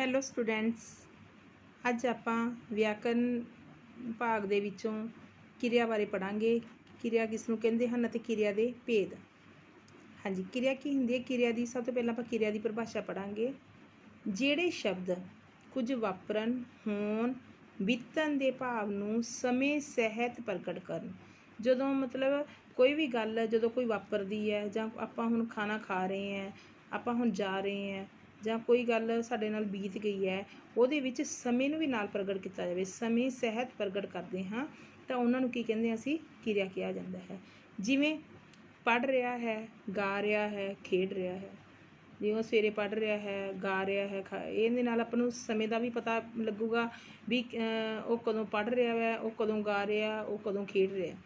Hello students, ਅੱਜ ਆਪਾਂ ਵਿਆਕਰਨ ਭਾਗ ਦੇ ਵਿੱਚੋਂ ਕਿਰਿਆ ਬਾਰੇ ਪੜਾਂਗੇ। ਕਿਰਿਆ ਕਿਸ ਨੂੰ ਕਹਿੰਦੇ ਹਨ ਅਤੇ ਕਿਰਿਆ ਦੇ ਭੇਦ। ਹਾਂਜੀ, ਕਿਰਿਆ ਕੀ ਹੁੰਦੀ ਹੈ? ਕਿਰਿਆ ਦੀ ਸਭ ਤੋਂ ਪਹਿਲਾਂ ਆਪਾਂ ਕਿਰਿਆ ਦੀ ਪਰਿਭਾਸ਼ਾ ਪੜਾਂਗੇ। ਜਿਹੜੇ ਸ਼ਬਦ ਕੁਝ ਵਾਪਰਨ, ਹੋਣ, ਬੀਤਣ ਦੇ ਭਾਵ ਨੂੰ ਸਮੇਂ ਸਹਿਤ ਪ੍ਰਗਟ ਕਰਨ। ਜਦੋਂ ਮਤਲਬ ਕੋਈ ਵੀ ਗੱਲ ਜਦੋਂ ਕੋਈ ਵਾਪਰਦੀ ਹੈ, ਜਾਂ ਆਪਾਂ ਹੁਣ ਖਾਣਾ ਖਾ ਰਹੇ ਹਾਂ, ਆਪਾਂ ਹੁਣ ਜਾ ਰਹੇ ਹਾਂ, ਜਾਂ ਕੋਈ ਗੱਲ ਸਾਡੇ ਨਾਲ ਬੀਤ ਗਈ ਹੈ, ਉਹਦੇ ਵਿੱਚ ਸਮੇਂ ਨੂੰ ਵੀ ਨਾਲ ਪ੍ਰਗਟ ਕੀਤਾ ਜਾਵੇ, ਸਮੇਂ ਸਹਿਤ ਪ੍ਰਗਟ ਕਰਦੇ ਹਾਂ ਤਾਂ ਉਹਨਾਂ ਨੂੰ ਕੀ ਕਹਿੰਦੇ? ਅਸੀਂ ਕਿਰਿਆ ਕਿਹਾ ਜਾਂਦਾ ਹੈ। ਜਿਵੇਂ ਪੜ੍ਹ ਰਿਹਾ ਹੈ, ਗਾ ਰਿਹਾ ਹੈ, ਖੇਡ ਰਿਹਾ ਹੈ। ਜਿਵੇਂ ਸਵੇਰੇ ਪੜ੍ਹ ਰਿਹਾ ਹੈ, ਗਾ ਰਿਹਾ ਹੈ, ਇਹਦੇ ਨਾਲ ਆਪਾਂ ਨੂੰ ਸਮੇਂ ਦਾ ਵੀ ਪਤਾ ਲੱਗੂਗਾ ਵੀ ਉਹ ਕਦੋਂ ਪੜ੍ਹ ਰਿਹਾ ਹੈ, ਉਹ ਕਦੋਂ ਗਾ ਰਿਹਾ, ਉਹ ਕਦੋਂ ਖੇਡ ਰਿਹਾ।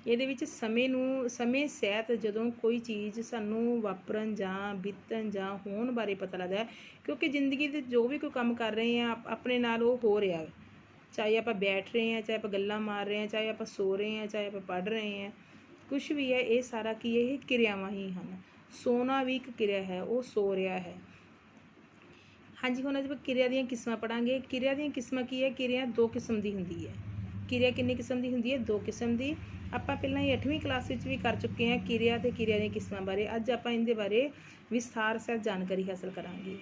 ਇਹਦੇ ਵਿੱਚ ਸਮੇਂ ਸਹਿਤ ਜਦੋਂ ਕੋਈ ਚੀਜ਼ ਸਾਨੂੰ ਵਾਪਰਨ ਜਾਂ ਬੀਤਣ ਜਾਂ ਹੋਣ ਬਾਰੇ ਪਤਾ ਲੱਗਦਾ ਹੈ, ਕਿਉਂਕਿ ਜ਼ਿੰਦਗੀ ਦੇ ਜੋ ਵੀ ਕੋਈ ਕੰਮ ਕਰ ਰਹੇ ਹਾਂ ਆਪਣੇ ਨਾਲ ਉਹ ਹੋ ਰਿਹਾ, ਚਾਹੇ ਆਪਾਂ ਬੈਠ ਰਹੇ ਹਾਂ, ਚਾਹੇ ਆਪਾਂ ਗੱਲਾਂ ਮਾਰ ਰਹੇ ਹਾਂ, ਚਾਹੇ ਆਪਾਂ ਸੋ ਰਹੇ ਹਾਂ, ਚਾਹੇ ਆਪਾਂ ਪੜ੍ਹ ਰਹੇ ਹਾਂ, ਕੁਛ ਵੀ ਹੈ, ਇਹ ਸਾਰਾ ਕੀ ਇਹ ਕਿਰਿਆਵਾਂ ਹੀ ਹਨ। ਸੋਨਾ ਵੀ ਇੱਕ ਕਿਰਿਆ ਹੈ, ਉਹ ਸੋ ਰਿਹਾ ਹੈ। ਹਾਂਜੀ, ਹੁਣ ਅੱਜ ਆਪਾਂ ਕਿਰਿਆ ਦੀਆਂ ਕਿਸਮਾਂ ਪੜ੍ਹਾਂਗੇ। ਕਿਰਿਆ ਦੀਆਂ ਕਿਸਮਾਂ ਕੀ ਹੈ? ਕਿਰਿਆ ਦੋ ਕਿਸਮ ਦੀ ਹੁੰਦੀ ਹੈ। ਕਿਰਿਆ ਕਿੰਨੀ ਕਿਸਮ ਦੀ ਹੁੰਦੀ ਹੈ? ਦੋ ਕਿਸਮ ਦੀ। ਆਪਾਂ ਪਹਿਲਾਂ ਹੀ 8ਵੀਂ ਕਲਾਸ ਵਿੱਚ ਵੀ ਕਰ ਚੁੱਕੇ ਹਾਂ ਕਿਰਿਆ ਅਤੇ ਕਿਰਿਆ ਦੀਆਂ ਕਿਸਮਾਂ ਬਾਰੇ। ਅੱਜ ਆਪਾਂ ਇਹਦੇ ਬਾਰੇ ਵਿਸਥਾਰ ਸਹਿਤ ਜਾਣਕਾਰੀ ਹਾਸਲ ਕਰਾਂਗੇ।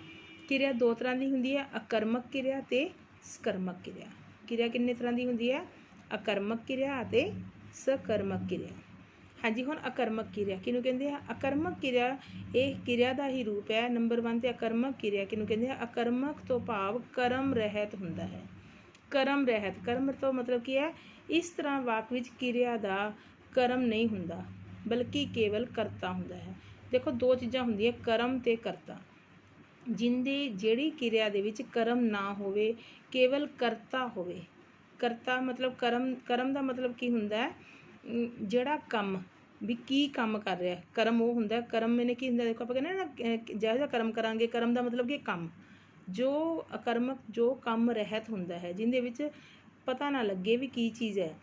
ਕਿਰਿਆ ਦੋ ਤਰ੍ਹਾਂ ਦੀ ਹੁੰਦੀ ਹੈ, ਆਕਰਮਕ ਕਿਰਿਆ ਅਤੇ ਸਕਰਮਕ ਕਿਰਿਆ। ਕਿਰਿਆ ਕਿੰਨੇ ਤਰ੍ਹਾਂ ਦੀ ਹੁੰਦੀ ਹੈ? ਆਕਰਮਕ ਕਿਰਿਆ ਅਤੇ ਸਕਰਮਕ ਕਿਰਿਆ। ਹਾਂਜੀ, ਹੁਣ ਆਕਰਮਕ ਕਿਰਿਆ ਕਿਹਨੂੰ ਕਹਿੰਦੇ ਆ? ਆਕਰਮਕ ਕਿਰਿਆ ਇਹ ਕਿਰਿਆ ਦਾ ਹੀ ਰੂਪ ਹੈ। ਨੰਬਰ 1 ਤੇ ਆਕਰਮਕ ਕਿਰਿਆ ਕਿਹਨੂੰ ਕਹਿੰਦੇ ਆ? ਆਕਰਮਕ ਤੋਂ ਭਾਵ ਕਰਮ ਰਹਿਤ ਹੁੰਦਾ ਹੈ। ਕਰਮ ਰਹਿਤ, ਕਰਮ ਤੋਂ ਮਤਲਬ ਕੀ ਹੈ? ਇਸ ਤਰ੍ਹਾਂ ਵਾਕ ਵਿੱਚ ਕਿਰਿਆ ਦਾ ਕਰਮ ਨਹੀਂ ਹੁੰਦਾ, ਬਲਕਿ ਕੇਵਲ ਕਰਤਾ ਹੁੰਦਾ ਹੈ। ਦੇਖੋ, ਦੋ ਚੀਜ਼ਾਂ ਹੁੰਦੀਆਂ, ਕਰਮ ਤੇ ਕਰਤਾ। ਜਿਹੜੀ ਕਿਰਿਆ ਦੇ ਵਿੱਚ ਕਰਮ ਨਾ ਹੋਵੇ, ਕੇਵਲ ਕਰਤਾ ਹੋਵੇ। ਕਰਤਾ ਮਤਲਬ ਕਰਮ ਦਾ ਮਤਲਬ ਕੀ ਹੁੰਦਾ ਹੈ? ਜਿਹੜਾ ਕੰਮ ਵੀ ਕੀ ਕੰਮ ਕਰ ਰਿਹਾ, ਕਰਮ ਉਹ ਹੁੰਦਾ। ਕਰਮ ਮੈਨੇ ਕੀ ਹੁੰਦਾ? ਦੇਖੋ, ਆਪਾਂ ਕਹਿੰਦੇ ਨਾ ਜਿਹੋ ਜਿਹਾ ਕਰਮ ਕਰਾਂਗੇ, ਕਰਮ ਦਾ ਮਤਲਬ ਕਿ ਕੰਮ। ਜੋ ਆਕਰਮਕ, ਜੋ ਕੰਮ ਰਹਿਤ ਹੁੰਦਾ ਹੈ, ਜਿਹਦੇ ਵਿੱਚ ਪਤਾ ਨਾ ਲੱਗੇ ਵੀ ਕੀ ਚੀਜ਼ ਹੈ,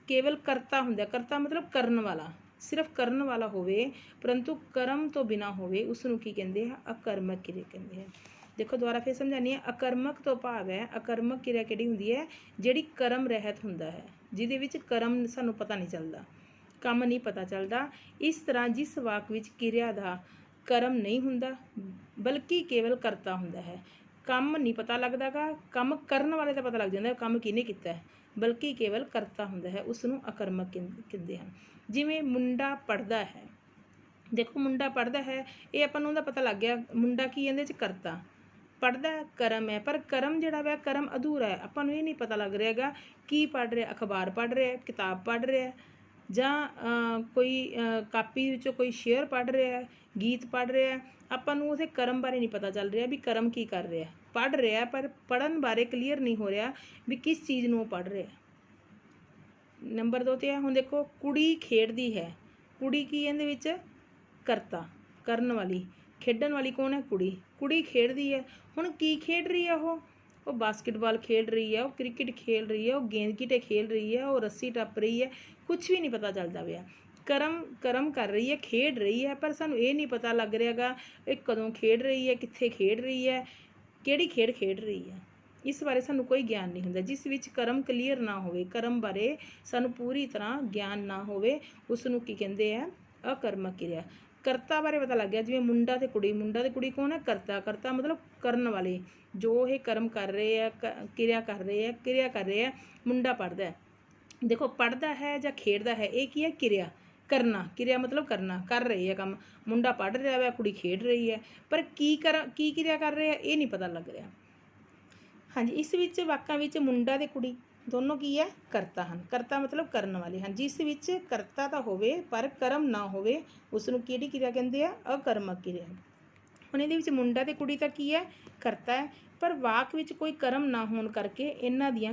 ਕੇਵਲ ਕਰਤਾ ਹੁੰਦਾ। ਕਰਤਾ ਮਤਲਬ ਕਰਨ ਵਾਲਾ, ਸਿਰਫ ਕਰਨ ਵਾਲਾ ਹੋਵੇ, ਪਰੰਤੂ ਕਰਮ ਤੋਂ ਬਿਨਾ ਹੋਵੇ, ਉਸ ਨੂੰ ਕੀ ਕਹਿੰਦੇ ਆ? ਆਕਰਮਕ ਕਿਰਿਆ ਕਹਿੰਦੇ ਆ। ਦੇਖੋ, ਦੁਬਾਰਾ ਫਿਰ ਸਮਝਾਉਂਦੀ ਹਾਂ। ਆਕਰਮਕ ਤੋਂ ਭਾਵ ਹੈ, ਆਕਰਮਕ ਕਿਰਿਆ ਕਿਹੜੀ ਹੁੰਦੀ ਹੈ? ਜਿਹੜੀ ਕਰਮ ਰਹਿਤ ਹੁੰਦਾ ਹੈ, ਜਿਹਦੇ ਵਿੱਚ ਕਰਮ ਸਾਨੂੰ ਪਤਾ ਨਹੀਂ ਚੱਲਦਾ, ਕੰਮ ਨਹੀਂ ਪਤਾ ਚੱਲਦਾ। ਇਸ ਤਰ੍ਹਾਂ ਜਿਸ ਵਾਕ ਵਿੱਚ ਕਿਰਿਆ ਦਾ ਕਰਮ ਨਹੀਂ ਹੁੰਦਾ, ਬਲਕਿ ਕੇਵਲ ਕਰਤਾ ਹੁੰਦਾ ਹੈ। ਕੰਮ ਨਹੀਂ ਪਤਾ ਲੱਗਦਾ ਗਾ, ਕੰਮ ਕਰਨ ਵਾਲੇ ਦਾ ਪਤਾ ਲੱਗ ਜਾਂਦਾ ਕੰਮ ਕਿਹਨੇ ਕੀਤਾ ਹੈ, ਬਲਕਿ ਕੇਵਲ ਕਰਤਾ ਹੁੰਦਾ ਹੈ, ਉਸ ਨੂੰ ਆਕਰਮਕ ਕਹਿੰਦੇ ਹਨ। ਜਿਵੇਂ ਮੁੰਡਾ ਪੜ੍ਹਦਾ ਹੈ। ਦੇਖੋ, ਮੁੰਡਾ ਪੜ੍ਹਦਾ ਹੈ, ਇਹ ਆਪਾਂ ਨੂੰ ਉਹਦਾ ਪਤਾ ਲੱਗ ਗਿਆ। ਮੁੰਡਾ ਕੀ ਇਹਦੇ 'ਚ? ਕਰਤਾ। ਪੜ੍ਹਦਾ ਕਰਮ ਹੈ, ਪਰ ਕਰਮ ਜਿਹੜਾ ਵਾ ਕਰਮ ਅਧੂਰਾ ਹੈ। ਆਪਾਂ ਨੂੰ ਇਹ ਨਹੀਂ ਪਤਾ ਲੱਗ ਰਿਹਾ ਹੈਗਾ ਕੀ ਪੜ੍ਹ ਰਿਹਾ। ਅਖਬਾਰ ਪੜ੍ਹ ਰਿਹਾ, ਕਿਤਾਬ ਪੜ੍ਹ ਰਿਹਾ, ਜਾਂ ਕੋਈ ਕਾਪੀ ਵਿੱਚੋਂ ਕੋਈ ਸ਼ੇਅਰ ਪੜ੍ਹ ਰਿਹਾ, ਗੀਤ ਪੜ੍ਹ ਰਿਹਾ। ਆਪਾਂ ਨੂੰ ਉਹਦੇ ਕਰਮ ਬਾਰੇ ਨਹੀਂ ਪਤਾ ਚੱਲ ਰਿਹਾ ਵੀ ਕਰਮ ਕੀ ਕਰ ਰਿਹਾ। ਪੜ੍ਹ ਰਿਹਾ, ਪਰ ਪੜ੍ਹਨ ਬਾਰੇ ਕਲੀਅਰ ਨਹੀਂ ਹੋ ਰਿਹਾ ਵੀ ਕਿਸ ਚੀਜ਼ ਨੂੰ ਉਹ ਪੜ੍ਹ ਰਿਹਾ। ਨੰਬਰ 2 ਤੇ ਹੈ, ਹੁਣ ਦੇਖੋ, ਕੁੜੀ ਖੇਡਦੀ ਹੈ। ਕੁੜੀ ਕੀ ਇਹਦੇ ਵਿੱਚ? ਕਰਤਾ, ਕਰਨ ਵਾਲੀ। ਖੇਡਣ ਵਾਲੀ ਕੌਣ ਹੈ? ਕੁੜੀ। ਕੁੜੀ ਖੇਡਦੀ ਹੈ, ਹੁਣ ਕੀ ਖੇਡ ਰਹੀ ਹੈ? ਉਹ ਬਾਸਕਿਟਬਾਲ ਖੇਡ ਰਹੀ ਹੈ, ਉਹ ਕ੍ਰਿਕਟ ਖੇਡ ਰਹੀ ਹੈ, ਉਹ ਗੇਂਦ ਗੀਟੇ ਖੇਡ ਰਹੀ ਹੈ, ਉਹ ਰੱਸੀ ਟੱਪ ਰਹੀ ਹੈ। ਕੁਛ ਵੀ ਨਹੀਂ ਪਤਾ ਚੱਲਦਾ ਪਿਆ। ਕਰਮ ਕਰ ਰਹੀ ਹੈ, ਖੇਡ ਰਹੀ ਹੈ, ਪਰ ਸਾਨੂੰ ਇਹ ਨਹੀਂ ਪਤਾ ਲੱਗ ਰਿਹਾ ਗਾ ਇਹ ਕਦੋਂ ਖੇਡ ਰਹੀ ਹੈ, ਕਿੱਥੇ ਖੇਡ ਰਹੀ ਹੈ, ਕਿਹੜੀ ਖੇਡ ਖੇਡ ਰਹੀ ਹੈ। ਇਸ ਬਾਰੇ ਸਾਨੂੰ ਕੋਈ ਗਿਆਨ ਨਹੀਂ ਹੁੰਦਾ। ਜਿਸ ਵਿੱਚ ਕਰਮ ਕਲੀਅਰ ਨਾ ਹੋਵੇ, ਕਰਮ ਬਾਰੇ ਸਾਨੂੰ ਪੂਰੀ ਤਰ੍ਹਾਂ ਗਿਆਨ ਨਾ ਹੋਵੇ, ਉਸ ਨੂੰ ਕੀ ਕਹਿੰਦੇ ਆ? ਆਕਰਮਕ ਕਿਰਿਆ। ਕਰਤਾ ਬਾਰੇ ਪਤਾ ਲੱਗ ਗਿਆ, ਜਿਵੇਂ ਮੁੰਡਾ ਤੇ ਕੁੜੀ। ਮੁੰਡਾ ਤੇ ਕੁੜੀ ਕੌਣ ਹੈ? ਕਰਤਾ। ਕਰਤਾ ਮਤਲਬ ਕਰਨ ਵਾਲੇ, ਜੋ ਇਹ ਕਰਮ ਕਰ ਰਹੇ ਆ, ਕਿਰਿਆ ਕਰ ਰਹੇ ਆ। ਮੁੰਡਾ ਪੜ੍ਹਦਾ ਹੈ। ਦੇਖੋ, ਪੜ੍ਹਦਾ ਹੈ ਜਾਂ ਖੇਡਦਾ ਹੈ, ਇਹ ਕੀ ਹੈ? ਕਿਰਿਆ। ਕਰਨਾ, ਕਿਰਿਆ ਮਤਲਬ ਕਰਨਾ, ਕਰ ਰਹੇ ਆ ਕੰਮ। ਮੁੰਡਾ ਪੜ੍ਹ ਰਿਹਾ ਵਾ, ਕੁੜੀ ਖੇਡ ਰਹੀ ਹੈ, ਪਰ ਕੀ ਕਿਰਿਆ ਕਰ ਰਹੇ ਆ ਇਹ ਨਹੀਂ ਪਤਾ ਲੱਗ ਰਿਹਾ। ਹਾਂਜੀ, ਇਸ ਵਿੱਚ ਵਾਕਾਂ ਵਿੱਚ ਮੁੰਡਾ ਤੇ ਕੁੜੀ ਦੋਨੋਂ ਕੀ ਹੈ? ਕਰਤਾ ਹਨ। ਕਰਤਾ ਮਤਲਬ ਕਰਨ ਵਾਲੇ ਹਨ। ਜਿਸ ਵਿੱਚ ਕਰਤਾ ਤਾਂ ਹੋਵੇ ਪਰ ਕਰਮ ਨਾ ਹੋਵੇ, ਉਸ ਨੂੰ ਕਿਹੜੀ ਕਿਰਿਆ ਕਹਿੰਦੇ ਆ? ਆਕਰਮਕ ਕਿਰਿਆ। ਹੁਣ ਇਹਦੇ ਵਿੱਚ ਮੁੰਡਾ ਤੇ ਕੁੜੀ ਤਾਂ ਕੀ ਹੈ? ਕਰਤਾ ਹੈ, ਪਰ ਵਾਕ ਵਿੱਚ ਕੋਈ ਕਰਮ ਨਾ ਹੋਣ ਕਰਕੇ ਇਹਨਾਂ ਦੀਆਂ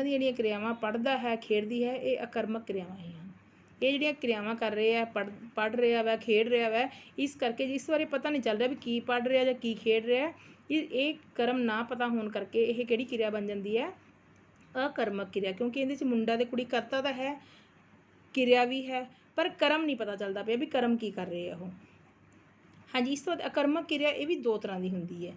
ਜਿਹੜੀਆਂ ਕਿਰਿਆਵਾਂ ਪੜ੍ਹਦਾ ਹੈ, ਖੇਡਦੀ ਹੈ, ਇਹ ਆਕਰਮਕ ਕਿਰਿਆਵਾਂ ਹੀ ਹਨ। ਇਹ ਜਿਹੜੀਆਂ ਕਿਰਿਆਵਾਂ ਕਰ ਰਹੇ ਆ, ਪੜ੍ਹ ਰਿਹਾ ਵਾ, ਖੇਡ ਰਿਹਾ ਵਾ, ਇਸ ਕਰਕੇ ਜਿਸ ਬਾਰੇ ਪਤਾ ਨਹੀਂ ਚੱਲ ਰਿਹਾ ਵੀ ਕੀ ਪੜ੍ਹ ਰਿਹਾ ਜਾਂ ਕੀ ਖੇਡ ਰਿਹਾ, ਇਹ ਕਰਮ ਨਾ ਪਤਾ ਹੋਣ ਕਰਕੇ ਇਹ ਕਿਹੜੀ ਕਿਰਿਆ ਬਣ ਜਾਂਦੀ ਹੈ? ਆਕਰਮਕ ਕਿਰਿਆ। ਕਿਉਂਕਿ ਇਹਦੇ 'ਚ ਮੁੰਡਾ ਤੇ ਕੁੜੀ ਕਰਤਾ ਤਾਂ ਹੈ, ਕਿਰਿਆ ਵੀ ਹੈ, ਪਰ ਕਰਮ ਨਹੀਂ ਪਤਾ ਚੱਲਦਾ ਪਿਆ ਵੀ ਕਰਮ ਕੀ ਕਰ ਰਹੇ ਆ ਉਹ। ਹਾਂਜੀ, ਇਸ ਤੋਂ ਬਾਅਦ ਆਕਰਮਕ ਕਿਰਿਆ ਇਹ ਵੀ ਦੋ ਤਰ੍ਹਾਂ ਦੀ ਹੁੰਦੀ ਹੈ।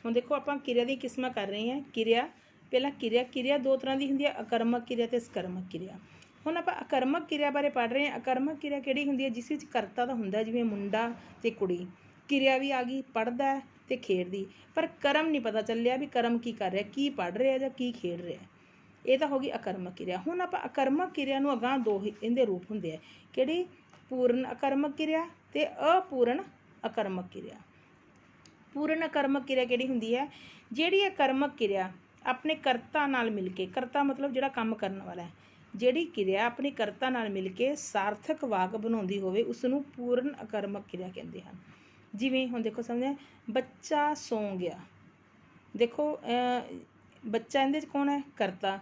ਹੁਣ ਦੇਖੋ ਆਪਾਂ ਕਿਰਿਆ ਦੀਆਂ ਕਿਸਮਾਂ ਕਰ ਰਹੇ ਹਾਂ। ਕਿਰਿਆ ਪਹਿਲਾਂ ਕਿਰਿਆ ਦੋ ਤਰ੍ਹਾਂ ਦੀ ਹੁੰਦੀ ਹੈ, ਆਕਰਮਕ ਕਿਰਿਆ ਅਤੇ ਸਕਰਮਕ ਕਿਰਿਆ। ਹੁਣ ਆਪਾਂ ਆਕਰਮਕ ਕਿਰਿਆ ਬਾਰੇ ਪੜ੍ਹ ਰਹੇ ਹਾਂ। ਆਕਰਮਕ ਕਿਰਿਆ ਕਿਹੜੀ ਹੁੰਦੀ ਹੈ? ਜਿਸ ਵਿੱਚ ਕਰਤਾ ਤਾਂ ਹੁੰਦਾ, ਜਿਵੇਂ ਮੁੰਡਾ ਅਤੇ ਕੁੜੀ। ਕਿਰਿਆ ਵੀ ਆ ਗਈ, ਪੜ੍ਹਦਾ ਅਤੇ ਖੇਡਦੀ, ਪਰ ਕਰਮ ਨਹੀਂ ਪਤਾ ਚੱਲਿਆ ਵੀ ਕਰਮ ਕੀ ਕਰ ਰਿਹਾ, ਕੀ ਪੜ੍ਹ ਰਿਹਾ ਜਾਂ ਕੀ ਖੇਡ ਰਿਹਾ। ਇਹ ਤਾਂ ਹੋ ਗਈ ਆਕਰਮਕ ਕਿਰਿਆ। ਹੁਣ ਆਪਾਂ ਆਕਰਮਕ ਕਿਰਿਆ ਨੂੰ ਅਗਾਂਹ ਦੋ ਇਹਦੇ ਰੂਪ ਹੁੰਦੇ ਆ। ਕਿਹੜੀ? ਪੂਰਨ ਆਕਰਮਕ ਕਿਰਿਆ ਅਤੇ ਅਪੂਰਨ ਆਕਰਮਕ ਕਿਰਿਆ। ਪੂਰਨ ਆਕਰਮਕ ਕਿਰਿਆ ਕਿਹੜੀ ਹੁੰਦੀ ਹੈ? ਜਿਹੜੀ ਆਕਰਮਕ ਕਿਰਿਆ ਆਪਣੇ ਕਰਤਾ ਨਾਲ ਮਿਲ ਕੇ, ਕਰਤਾ ਮਤਲਬ ਜਿਹੜਾ ਕੰਮ ਕਰਨ ਵਾਲਾ ਹੈ, ਜਿਹੜੀ ਕਿਰਿਆ ਆਪਣੇ ਕਰਤਾ ਨਾਲ ਮਿਲ ਕੇ ਸਾਰਥਕ ਵਾਕ ਬਣਾਉਂਦੀ ਹੋਵੇ ਉਸ ਨੂੰ ਪੂਰਨ ਆਕਰਮਕ ਕਿਰਿਆ ਕਹਿੰਦੇ ਹਨ। ਜਿਵੇਂ ਹੁਣ ਦੇਖੋ ਸਮਝਿਆ, ਬੱਚਾ ਸੌਂ ਗਿਆ। ਦੇਖੋ ਬੱਚਾ ਇਹਦੇ 'ਚ ਕੌਣ ਹੈ? ਕਰਤਾ।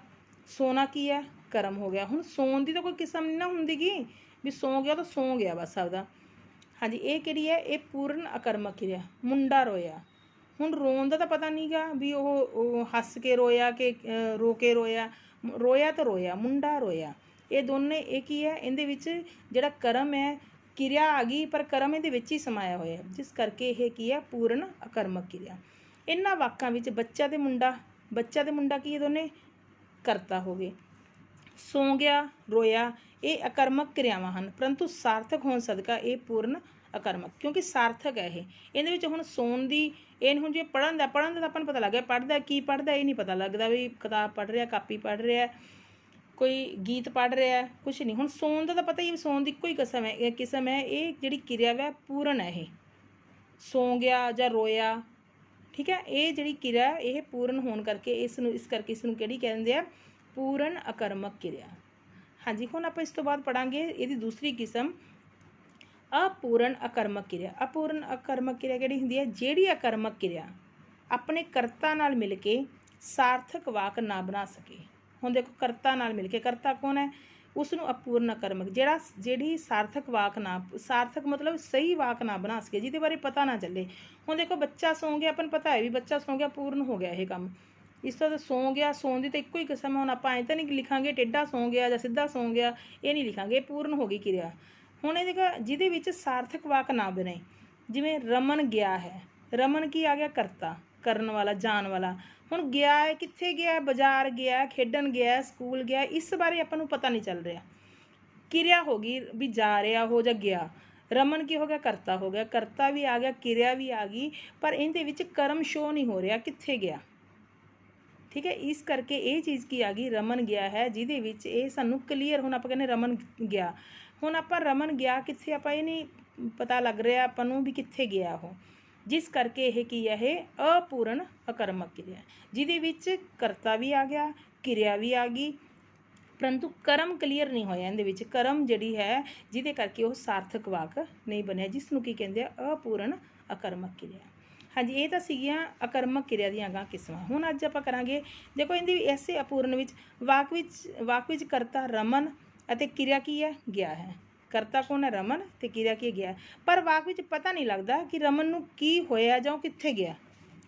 ਸੋਨਾ ਕੀ ਹੈ? ਕਰਮ ਹੋ ਗਿਆ। ਹੁਣ ਸੌਣ ਦੀ ਤਾਂ ਕੋਈ ਕਿਸਮ ਨਹੀਂ ਨਾ ਹੁੰਦੀ ਗੀ ਵੀ ਸੌਂ ਗਿਆ ਤਾਂ ਸੌਂ ਗਿਆ ਬਸ ਆਪਦਾ। ਹਾਂਜੀ, ਇਹ ਕਿਹੜੀ ਹੈ? ਇਹ ਪੂਰਨ ਆਕਰਮਕ ਕਿਰਿਆ। ਮੁੰਡਾ ਰੋਇਆ। ਹੁਣ ਰੋਣ ਦਾ ਤਾਂ ਪਤਾ ਨਹੀਂ ਗਾ ਵੀ ਉਹ ਹੱਸ ਕੇ ਰੋਇਆ ਕਿ ਰੋ ਕੇ ਰੋਇਆ। ਰੋਇਆ ਤਾਂ ਰੋਇਆ, ਮੁੰਡਾ ਰੋਇਆ। ਇਹ ਦੋਨੇ ਇਹ ਕੀ ਹੈ? ਇਹਦੇ ਵਿੱਚ ਜਿਹੜਾ ਕਰਮ ਹੈ, ਕਿਰਿਆ ਆ ਗਈ ਪਰ ਕਰਮ ਇਹਦੇ ਵਿੱਚ ਹੀ ਸਮਾਇਆ ਹੋਇਆ, ਜਿਸ ਕਰਕੇ ਇਹ ਕੀ ਹੈ? ਪੂਰਨ ਆਕਰਮਕ ਕਿਰਿਆ। ਇਹਨਾਂ ਵਾਕਾਂ ਵਿੱਚ ਬੱਚਾ ਅਤੇ ਮੁੰਡਾ ਕੀ ਹੈ? ਦੋਨੇ ਕਰਤਾ ਹੋ ਗਏ। ਸੌਂ ਗਿਆ, ਰੋਇਆ, ਇਹ ਆਕਰਮਕ ਕਿਰਿਆਵਾਂ ਹਨ, ਪਰੰਤੂ ਸਾਰਥਕ ਹੋਣ ਸਦਕਾ ਇਹ ਪੂਰਨ ਆਕਰਮਕ, ਕਿਉਂਕਿ ਸਾਰਥਕ ਹੈ ਇਹ। ਇਹਦੇ ਵਿੱਚ ਹੁਣ ਸੌਣ ਦੀ ਇਹ ਹੁਣ ਜੇ ਪੜ੍ਹਨ ਦਾ ਤਾਂ ਆਪਾਂ ਨੂੰ ਪਤਾ ਲੱਗ ਗਿਆ, ਪੜ੍ਹਦਾ ਕੀ ਪੜ੍ਹਦਾ ਇਹ ਨਹੀਂ ਪਤਾ ਲੱਗਦਾ ਵੀ ਕਿਤਾਬ ਪੜ੍ਹ ਰਿਹਾ, ਕਾਪੀ ਪੜ੍ਹ ਰਿਹਾ, ਕੋਈ ਗੀਤ ਪੜ੍ਹ ਰਿਹਾ, ਕੁਛ ਨਹੀਂ। ਹੁਣ ਸੌਣ ਦਾ ਤਾਂ ਪਤਾ ਹੀ, ਸੌਣ ਦੀ ਇੱਕੋ ਹੀ ਕਿਸਮ ਹੈ। ਇਹ ਜਿਹੜੀ ਕਿਰਿਆ ਹੈ ਪੂਰਨ ਹੈ। ਇਹ ਸੌਂ ਗਿਆ ਜਾਂ ਰੋਇਆ, ਠੀਕ ਹੈ। ਇਹ ਜਿਹੜੀ ਕਿਰਿਆ ਇਹ ਪੂਰਨ ਹੋਣ ਕਰਕੇ ਇਸ ਨੂੰ ਕਿਹੜੀ ਕਹਿੰਦੇ ਆ? ਪੂਰਨ ਆਕਰਮਕ ਕਿਰਿਆ। ਹਾਂਜੀ, ਹੁਣ ਆਪਾਂ ਇਸ ਤੋਂ ਬਾਅਦ ਪੜਾਂਗੇ ਇਹਦੀ ਦੂਸਰੀ ਕਿਸਮ ਅਪੂਰਨ ਆਕਰਮਕ ਕਿਰਿਆ। ਅਪੂਰਨ ਆਕਰਮਕ ਕਿਰਿਆ ਕਿਹੜੀ ਹੁੰਦੀ ਹੈ? ਜਿਹੜੀ ਆਕਰਮਕ ਕਿਰਿਆ ਆਪਣੇ ਕਰਤਾ ਨਾਲ ਮਿਲ ਕੇ ਸਾਰਥਕ ਵਾਕ ਨਾ ਬਣਾ ਸਕੇ। ਹੁਣ ਦੇਖੋ, ਕਰਤਾ ਨਾਲ ਮਿਲ ਕੇ, ਕਰਤਾ ਕੌਣ ਹੈ? ਉਸ ਨੂੰ ਅਪੂਰਨ ਆਕਰਮਕ, ਜਿਹੜੀ ਸਾਰਥਕ ਵਾਕ ਨਾ, ਸਾਰਥਕ ਮਤਲਬ ਸਹੀ ਵਾਕ ਨਾ ਬਣਾ ਸਕੇ, ਜਿਹਦੇ ਬਾਰੇ ਪਤਾ ਨਾ ਚੱਲੇ। ਹੁਣ ਦੇਖੋ, ਬੱਚਾ ਸੌਂ ਗਿਆ, ਆਪਾਂ ਨੂੰ ਪਤਾ ਹੈ ਵੀ ਬੱਚਾ ਸੌਂ ਗਿਆ, ਪੂਰਨ ਹੋ ਗਿਆ ਇਹ ਕੰਮ। ਇਸ ਤੋਂ ਸੌਂ ਗਿਆ, ਸੌਣ ਦੀ ਤਾਂ ਇੱਕੋ ਹੀ ਕਿਸਮ ਹੈ। ਹੁਣ ਆਪਾਂ ਐਂ ਤਾਂ ਨਹੀਂ ਲਿਖਾਂਗੇ ਟੇਢਾ ਸੌਂ ਗਿਆ ਜਾਂ ਸਿੱਧਾ ਸੌਂ ਗਿਆ, ਇਹ ਨਹੀਂ ਲਿਖਾਂਗੇ, ਇਹ ਪੂਰਨ ਹੋ ਗਈ ਕਿਰਿਆ। ਹੁਣ ਜਿਹਦੇ ਵਿੱਚ ਸਾਰਥਕ ਵਾਕ ਨਾ ਬਣੇ, ਜਿਵੇਂ ਰਮਨ ਗਿਆ ਹੈ। ਰਮਨ ਕੀ ਆ ਗਿਆ? ਕਰਤਾ, ਕਰਨ ਵਾਲਾ, ਜਾਣ ਵਾਲਾ। ਹੁਣ ਗਿਆ ਹੈ, ਕਿੱਥੇ ਗਿਆ? ਬਾਜ਼ਾਰ ਗਿਆ, ਖੇਡਣ ਗਿਆ, ਸਕੂਲ ਗਿਆ, ਇਸ ਬਾਰੇ ਆਪਾਂ ਨੂੰ ਪਤਾ ਨਹੀਂ ਚੱਲ ਰਿਹਾ। ਕਿਰਿਆ ਹੋ ਗਈ ਵੀ ਜਾ ਰਿਹਾ ਹੋ ਜਾਂ ਗਿਆ। ਰਮਨ ਕੀ ਹੋ ਗਿਆ? ਕਰਤਾ ਹੋ ਗਿਆ। ਕਰਤਾ ਵੀ ਆ ਗਿਆ, ਕਿਰਿਆ ਵੀ ਆ ਗਈ, ਪਰ ਇਹਦੇ ਵਿੱਚ ਕਰਮ ਸ਼ੋ ਨਹੀਂ ਹੋ ਰਿਹਾ ਕਿੱਥੇ ਗਿਆ, ਠੀਕ ਹੈ। ਇਸ ਕਰਕੇ ਇਹ ਚੀਜ਼ ਕੀ ਆ ਗਈ? ਰਮਨ ਗਿਆ ਹੈ, ਜਿਹਦੇ ਵਿੱਚ ਇਹ ਸਾਨੂੰ ਕਲੀਅਰ, ਹੁਣ ਆਪਾਂ ਕਹਿੰਦੇ ਰਮਨ ਗਿਆ। ਹੁਣ ਆਪਾਂ ਰਮਨ ਗਿਆ ਕਿੱਥੇ, ਆਪਾਂ ਇਹ ਨਹੀਂ ਪਤਾ ਲੱਗ ਰਿਹਾ ਆਪਾਂ ਨੂੰ ਵੀ ਕਿੱਥੇ ਗਿਆ ਉਹ, ਜਿਸ ਕਰਕੇ ਇਹ ਕੀ ਹੈ? ਇਹ ਅਪੂਰਨ ਆਕਰਮਕ ਕਿਰਿਆ, ਜਿਹਦੇ ਵਿੱਚ ਕਰਤਾ ਵੀ ਆ ਗਿਆ, ਕਿਰਿਆ ਵੀ ਆ ਗਈ, ਪਰੰਤੂ ਕਰਮ ਕਲੀਅਰ ਨਹੀਂ ਹੋਇਆ। ਇਹਦੇ ਵਿੱਚ ਕਰਮ ਜਿਹੜੀ ਹੈ, ਜਿਹਦੇ ਕਰਕੇ ਉਹ ਸਾਰਥਕ ਵਾਕ ਨਹੀਂ ਬਣਿਆ, ਜਿਸ ਨੂੰ ਕੀ ਕਹਿੰਦੇ ਆ? ਅਪੂਰਨ ਆਕਰਮਕ ਕਿਰਿਆ। ਹਾਂਜੀ, ਇਹ ਤਾਂ ਸੀਗੀਆਂ ਆਕਰਮਕ ਕਿਰਿਆ ਦੀਆਂ ਅਗਾਂਹ ਕਿਸਮਾਂ। ਹੁਣ ਅੱਜ ਆਪਾਂ ਕਰਾਂਗੇ, ਦੇਖੋ ਇਹਦੀ ਐਸੇ ਅਪੂਰਨ ਵਿੱਚ ਵਾਕ ਵਿੱਚ ਕਰਤਾ ਰਮਨ ਅਤੇ ਕਿਰਿਆ ਕੀ ਹੈ? ਗਿਆ ਹੈ। ਕਰਤਾ ਕੌਣ ਹੈ? ਰਮਨ, ਅਤੇ ਕਿਰਿਆ ਕੀ ਗਿਆ। ਪਰ ਵਾਕ ਵਿੱਚ ਪਤਾ ਨਹੀਂ ਲੱਗਦਾ ਕਿ ਰਮਨ ਨੂੰ ਕੀ ਹੋਇਆ ਜਾਂ ਉਹ ਕਿੱਥੇ ਗਿਆ,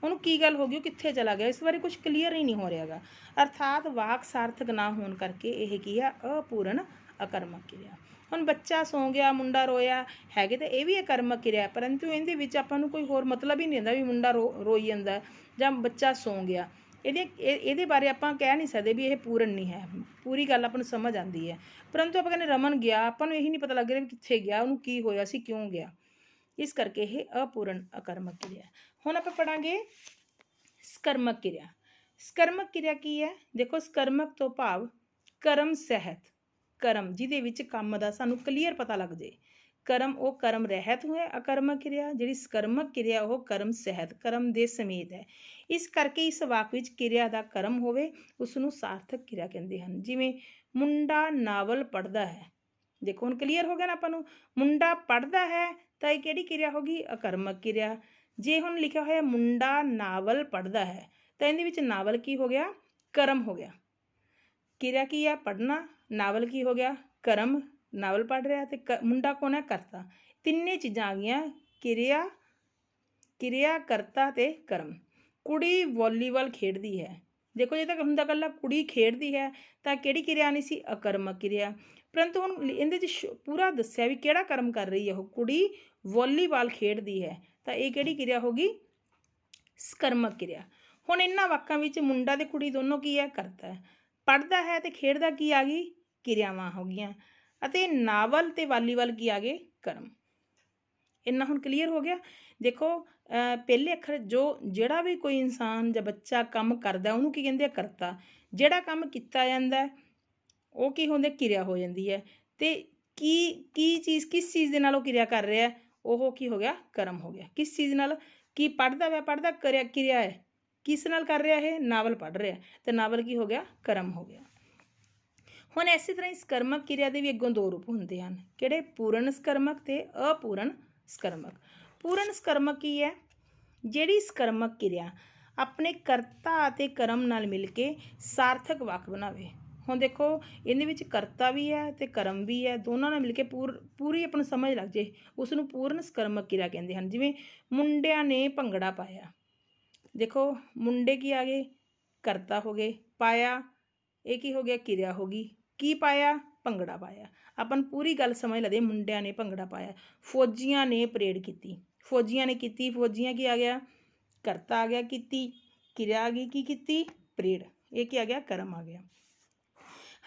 ਉਹਨੂੰ ਕੀ ਗੱਲ ਹੋ ਗਈ, ਉਹ ਕਿੱਥੇ ਚਲਾ ਗਿਆ, ਇਸ ਬਾਰੇ ਕੁਝ ਕਲੀਅਰ ਹੀ ਨਹੀਂ ਹੋ ਰਿਹਾ ਗਾ। ਅਰਥਾਤ ਵਾਕ ਸਾਰਥਕ ਨਾ ਹੋਣ ਕਰਕੇ ਇਹ ਕੀ ਹੈ? ਅਪੂਰਨ ਆਕਰਮਕ ਕਿਰਿਆ। ਹੁਣ ਬੱਚਾ ਸੌਂ ਗਿਆ, ਮੁੰਡਾ ਰੋਇਆ, ਹੈਗੇ ਤਾਂ ਇਹ ਵੀ ਆਕਰਮਕ ਕਿਰਿਆ, ਪਰੰਤੂ ਇਹਦੇ ਵਿੱਚ ਆਪਾਂ ਨੂੰ ਕੋਈ ਹੋਰ ਮਤਲਬ ਹੀ ਨਹੀਂ ਹੁੰਦਾ ਵੀ ਮੁੰਡਾ ਰੋਈ ਜਾਂਦਾ ਜਾਂ ਬੱਚਾ ਸੌਂ ਗਿਆ। ਇਹਦੇ ਬਾਰੇ ਆਪਾਂ ਕਹਿ ਨਹੀਂ ਸਕਦੇ ਵੀ ਇਹ ਪੂਰਨ ਨਹੀਂ ਹੈ। ਪੂਰੀ ਗੱਲ ਆਪਾਂ ਨੂੰ ਸਮਝ ਆਉਂਦੀ ਹੈ, ਪਰੰਤੂ ਆਪਾਂ ਕਹਿੰਦੇ ਰਮਨ ਗਿਆ, ਆਪਾਂ ਨੂੰ ਇਹੀ ਨਹੀਂ ਪਤਾ ਲੱਗ ਰਿਹਾ ਵੀ ਕਿੱਥੇ ਗਿਆ, ਉਹਨੂੰ ਕੀ ਹੋਇਆ ਸੀ, ਕਿਉਂ ਗਿਆ, ਇਸ ਕਰਕੇ ਇਹ ਅਪੂਰਨ ਆਕਰਮਕ ਕਿਰਿਆ। ਹੁਣ ਆਪਾਂ ਪੜਾਂਗੇ ਸਕਰਮਕ ਕਿਰਿਆ। ਸਕਰਮਕ ਕਿਰਿਆ ਕੀ ਹੈ? ਦੇਖੋ, ਸਕਰਮਕ ਤੋਂ ਭਾਵ ਕਰਮ ਸਹਿਤ, ਕਰਮ ਜਿਹਦੇ ਵਿੱਚ ਕੰਮ ਦਾ ਸਾਨੂੰ ਕਲੀਅਰ ਪਤਾ ਲੱਗ ਜੇ। ਕਰਮ ਉਹ ਕਰਮ ਰਹਿਤ ਹੋਇਆ ਆਕਰਮਕ ਕਿਰਿਆ, ਜਿਹੜੀ ਸਕਰਮਕ ਕਿਰਿਆ ਉਹ ਕਰਮ ਸਹਿਤ, ਕਰਮ ਦੇ ਸਮੇਤ ਹੈ। ਇਸ ਕਰਕੇ ਇਸ ਵਾਕ ਵਿੱਚ ਕਿਰਿਆ ਦਾ ਕਰਮ ਹੋਵੇ ਉਸ ਨੂੰ ਸਾਰਥਕ ਕਿਰਿਆ ਕਹਿੰਦੇ ਹਨ। ਜਿਵੇਂ ਮੁੰਡਾ ਨਾਵਲ ਪੜ੍ਹਦਾ ਹੈ। ਦੇਖੋ ਹੁਣ ਕਲੀਅਰ ਹੋ ਗਿਆ ਨਾ ਆਪਾਂ ਨੂੰ, ਮੁੰਡਾ ਪੜ੍ਹਦਾ ਹੈ ਤਾਂ ਇਹ ਕਿਹੜੀ ਕਿਰਿਆ ਹੋ ਗਈ? ਆਕਰਮਕ ਕਿਰਿਆ। ਜੇ ਹੁਣ ਲਿਖਿਆ ਹੋਇਆ ਮੁੰਡਾ ਨਾਵਲ ਪੜ੍ਹਦਾ ਹੈ ਤਾਂ ਇਹਦੇ ਵਿੱਚ ਨਾਵਲ ਕੀ ਹੋ ਗਿਆ? ਕਰਮ ਹੋ ਗਿਆ। ਕਿਰਿਆ ਕੀ ਹੈ? ਪੜ੍ਹਨਾ। ਨਾਵਲ ਕੀ ਹੋ ਗਿਆ? ਕਰਮ, ਨਾਵਲ ਪੜ੍ਹ ਰਿਹਾ, ਤੇ ਮੁੰਡਾ ਕੌਣ ਹੈ? ਕਰਤਾ। ਤਿੰਨੇ ਚੀਜ਼ਾਂ ਆ ਗਈਆਂ, ਕਿਰਿਆ, ਕਰਤਾ ਤੇ ਕਰਮ। ਕੁੜੀ ਵਾਲੀਬਾਲ ਖੇਡਦੀ ਹੈ। ਦੇਖੋ, ਜੇ ਤੱਕ ਹੁੰਦਾ ਇਕੱਲਾ ਕੁੜੀ ਖੇਡਦੀ ਹੈ ਤਾਂ ਕਿਹੜੀ ਕਿਰਿਆ ਨਹੀਂ ਸੀ? ਆਕਰਮਕ ਕਿਰਿਆ। ਪਰੰਤੂ ਹੁਣ ਇਹਦੇ 'ਚ ਪੂਰਾ ਦੱਸਿਆ ਵੀ ਕਿਹੜਾ ਕਰਮ ਕਰ ਰਹੀ ਹੈ ਉਹ, ਕੁੜੀ ਵਾਲੀਬਾਲ ਖੇਡਦੀ ਹੈ, ਤਾਂ ਇਹ ਕਿਹੜੀ ਕਿਰਿਆ ਹੋ ਗਈ? ਸਕਰਮਕ ਕਿਰਿਆ। ਹੁਣ ਇਹਨਾਂ ਵਾਕਾਂ ਵਿੱਚ ਮੁੰਡਾ ਤੇ ਕੁੜੀ ਦੋਨੋਂ ਕੀ ਹੈ? ਕਰਤਾ ਹੈ। ਪੜ੍ਹਦਾ ਹੈ ਤੇ ਖੇਡਦਾ ਕੀ ਆ ਗਈ? ਕਿਰਿਆਵਾਂ ਹੋ ਗਈਆਂ। ਅਤੇ ਨਾਵਲ ਤੇ ਵਾਲੀਬਾਲ ਕੀ ਆ ਗਏ? ਕਰਮ। ਇੰਨਾ ਹੁਣ ਕਲੀਅਰ ਹੋ ਗਿਆ। ਦੇਖੋ ਪਹਿਲੇ ਅੱਖਰ ਜਿਹੜਾ ਵੀ ਕੋਈ ਇਨਸਾਨ ਜਾਂ ਬੱਚਾ ਕੰਮ ਕਰਦਾ ਉਹਨੂੰ ਕੀ ਕਹਿੰਦੇ ਆ? ਕਰਤਾ। ਜਿਹੜਾ ਕੰਮ ਕੀਤਾ ਜਾਂਦਾ ਉਹ ਕੀ ਹੁੰਦੇ? ਕਿਰਿਆ ਹੋ ਜਾਂਦੀ ਹੈ। ਅਤੇ ਕਿਸ ਚੀਜ਼ ਦੇ ਨਾਲ ਉਹ ਕਿਰਿਆ ਕਰ ਰਿਹਾ? ਉਹ ਕੀ ਹੋ ਗਿਆ? ਕਰਮ ਹੋ ਗਿਆ। ਕਿਸ ਚੀਜ਼ ਨਾਲ? ਕੀ ਪੜ੍ਹਦਾ ਵਾ? ਪੜ੍ਹਦਾ ਕਿਰਿਆ ਹੈ। ਕਿਸ ਨਾਲ ਕਰ ਰਿਹਾ? ਇਹ ਨਾਵਲ ਪੜ੍ਹ ਰਿਹਾ ਤੇ ਨਾਵਲ ਕੀ ਹੋ ਗਿਆ? ਕਰਮ ਹੋ ਗਿਆ। ਹੁਣ ਇਸੇ ਤਰ੍ਹਾਂ ਹੀ ਸਕਰਮਕ ਕਿਰਿਆ ਦੇ ਵੀ ਅੱਗੋਂ ਦੋ ਰੂਪ ਹੁੰਦੇ ਹਨ। ਕਿਹੜੇ? ਪੂਰਨ ਸਕਰਮਕ ਤੇ ਅਪੂਰਨ ਸਕਰਮਕ। ਪੂਰਨ ਸਕਰਮਕ ਕੀ ਹੈ? ਜਿਹੜੀ ਸਕਰਮਕ ਕਿਰਿਆ ਆਪਣੇ ਕਰਤਾ ਅਤੇ ਕਰਮ ਨਾਲ ਮਿਲ ਕੇ ਸਾਰਥਕ ਵਾਕ ਬਣਾਵੇ। ਹੁਣ ਦੇਖੋ ਇਹਦੇ ਵਿੱਚ ਕਰਤਾ ਵੀ ਹੈ ਤੇ ਕਰਮ ਵੀ ਹੈ, ਦੋਨਾਂ ਨਾਲ ਮਿਲ ਕੇ ਪੂਰੀ ਆਪਾਂ ਨੂੰ ਸਮਝ ਲੱਗ ਜੇ ਉਸ ਨੂੰ ਪੂਰਨ ਸਕਰਮਕ ਕਿਰਿਆ ਕਹਿੰਦੇ ਹਨ। ਜਿਵੇਂ ਮੁੰਡਿਆਂ ਨੇ ਭੰਗੜਾ ਪਾਇਆ। ਦੇਖੋ ਮੁੰਡੇ ਕੀ ਆ ਗਏ? ਕਰਤਾ ਹੋ ਗਏ। ਪਾਇਆ ਇਹ ਕੀ ਹੋ ਗਿਆ? ਕਿਰਿਆ ਹੋ ਗਈ। ਕੀ ਪਾਇਆ? ਭੰਗੜਾ ਪਾਇਆ। ਆਪਾਂ ਨੂੰ ਪੂਰੀ ਗੱਲ ਸਮਝ ਲੱਗਦੀ। ਮੁੰਡਿਆਂ ਨੇ ਭੰਗੜਾ ਪਾਇਆ। ਫੌਜੀਆਂ ਨੇ ਪਰੇਡ ਕੀਤੀ। ਫੌਜੀਆਂ ਨੇ ਕੀਤੀ। ਫੌਜੀਆਂ ਕੀ ਆ ਗਿਆ? ਕਰਤਾ ਆ ਗਿਆ। ਕੀਤੀ ਕਿਰਿਆ ਆ ਗਈ। ਕੀ ਕੀਤੀ? ਪਰੇਡ। ਇਹ ਕੀ ਆ ਗਿਆ? ਕਰਮ ਆ ਗਿਆ।